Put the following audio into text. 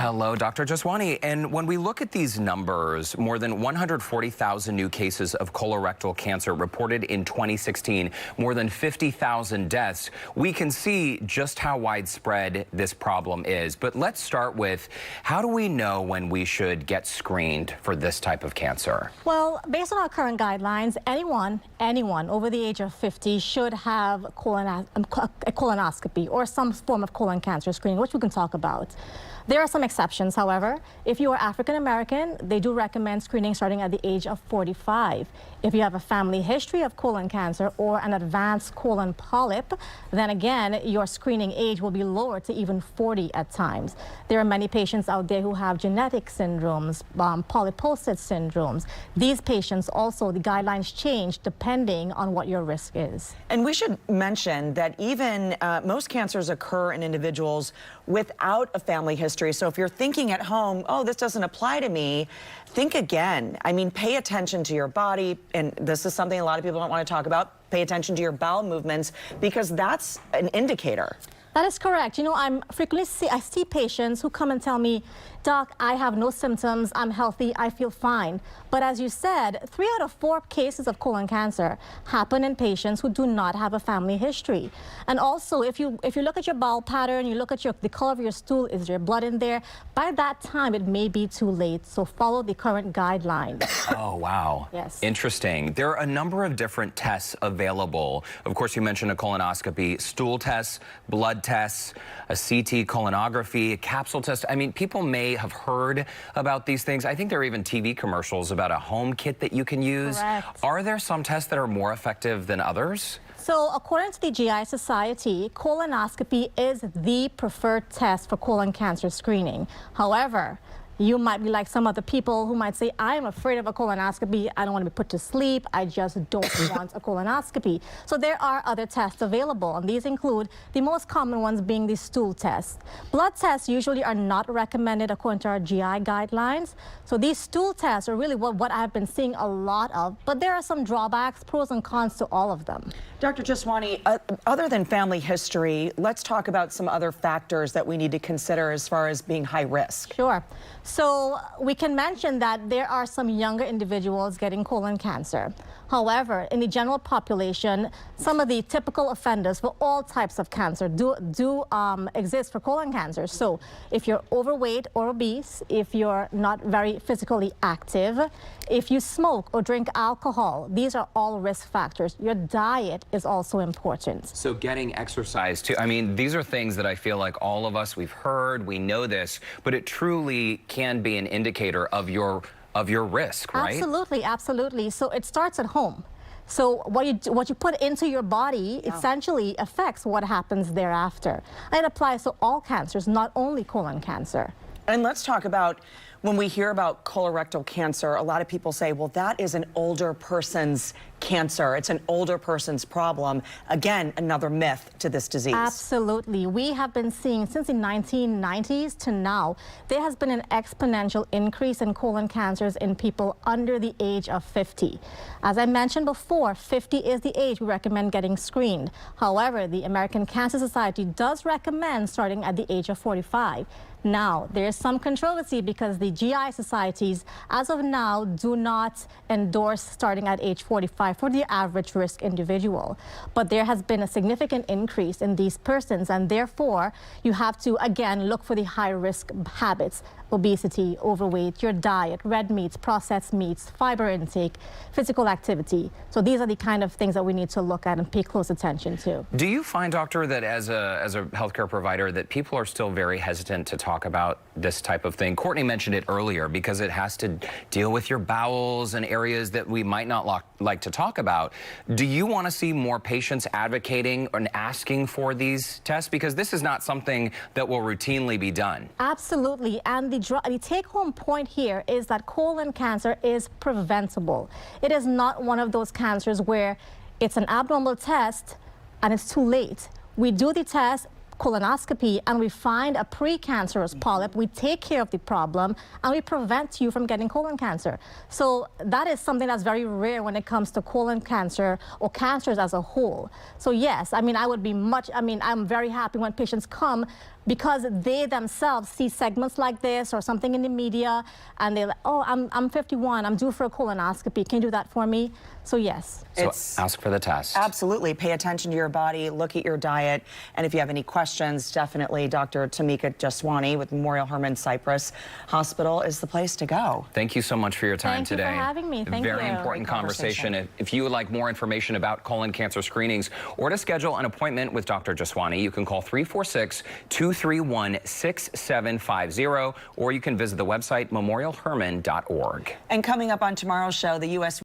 Hello, Dr. Jaswani. And when we look at these numbers, more than 140,000 new cases of colorectal cancer reported in 2016, more than 50,000 deaths, we can see just how widespread this problem is. But let's start with, how do we know when we should get screened for this type of cancer? Well, based on our current guidelines, anyone over the age of 50 should have a colonoscopy or some form of colon cancer screening, which we can talk about. There are some exceptions, however. If you are African American, they do recommend screening starting at the age of 45. If you have a family history of colon cancer or an advanced colon polyp, then again, your screening age will be lowered to even 40 at times. There are many patients out there who have genetic syndromes, polyposis syndromes. These patients also, the guidelines change depending on what your risk is. And we should mention that even most cancers occur in individuals without a family history. So if you're thinking at home, oh, this doesn't apply to me, think again. I mean, pay attention to your body. And this is something a lot of people don't want to talk about. Pay attention to your bowel movements, because that's an indicator. That is correct. You know, I see patients who come and tell me, Doc, I have no symptoms, I'm healthy, I feel fine. But as you said, 3 out of 4 cases of colon cancer happen in patients who do not have a family history. And also, if you look at your bowel pattern, you look at the color of your stool, is there blood in there? By that time, it may be too late. So follow the current guidelines. Oh, wow. Yes. Interesting. There are a number of different tests available. Of course, you mentioned a colonoscopy, stool tests, blood tests, a CT colonography, a capsule test. I mean, people may have heard about these things. I think there are even TV commercials about a home kit that you can use. Correct. Are there some tests that are more effective than others? So according to the GI Society, colonoscopy is the preferred test for colon cancer screening. However, you might be like some other people who might say, I am afraid of a colonoscopy. I don't want to be put to sleep. I just don't want a colonoscopy. So there are other tests available, and these include the most common ones being the stool test. Blood tests usually are not recommended according to our GI guidelines. So these stool tests are really what I've been seeing a lot of, but there are some drawbacks, pros and cons to all of them. Dr. Jaswani, other than family history, let's talk about some other factors that we need to consider as far as being high risk. Sure. So we can mention that there are some younger individuals getting colon cancer. However, in the general population, some of the typical offenders for all types of cancer do exist for colon cancer. So if you're overweight or obese, if you're not very physically active, if you smoke or drink alcohol, these are all risk factors. Your diet is also important. So getting exercise too. I mean, these are things that I feel like all of us, we've heard, we know this, but it truly can be an indicator of your risk, right? Absolutely, absolutely. So it starts at home. So what you put into your body essentially affects what happens thereafter. And it applies to all cancers, not only colon cancer. And let's talk about, when we hear about colorectal cancer, a lot of people say, well, that is an older person's cancer. It's an older person's problem. Again, another myth to this disease. Absolutely. We have been seeing since the 1990s to now, there has been an exponential increase in colon cancers in people under the age of 50. As I mentioned before, 50 is the age we recommend getting screened. However, the American Cancer Society does recommend starting at the age of 45. Now, there is some controversy because the GI societies, as of now, do not endorse starting at age 45 for the average risk individual. But there has been a significant increase in these persons, and therefore, you have to, again, look for the high-risk habits: obesity, overweight, your diet, red meats, processed meats, fiber intake, physical activity. So these are the kind of things that we need to look at and pay close attention to. Do you find, doctor, that as a healthcare provider, that people are still very hesitant to talk about this type of thing? Courtney mentioned it earlier because it has to deal with your bowels and areas that we might not like to talk about. Do you want to see more patients advocating and asking for these tests? Because this is not something that will routinely be done. Absolutely. And the take-home point here is that colon cancer is preventable. It is not one of those cancers where it's an abnormal test and it's too late. We do the test, colonoscopy, and we find a precancerous polyp, we take care of the problem, and we prevent you from getting colon cancer. So that is something that's very rare when it comes to colon cancer or cancers as a whole. So yes, I mean, I'm very happy when patients come because they themselves see segments like this or something in the media, and they're like, oh, I'm 51, I'm due for a colonoscopy. Can you do that for me? So yes. So ask for the test. Absolutely. Pay attention to your body, look at your diet, and if you have any questions, definitely Dr. Tamika Jaswani with Memorial Hermann Cypress Hospital is the place to go. Thank you so much for your time today. Thank you for having me. Thank you. Very important conversation. If you would like more information about colon cancer screenings or to schedule an appointment with Dr. Jaswani, you can call 346-231-6750, or you can visit the website memorialhermann.org. And coming up on tomorrow's show, the U.S.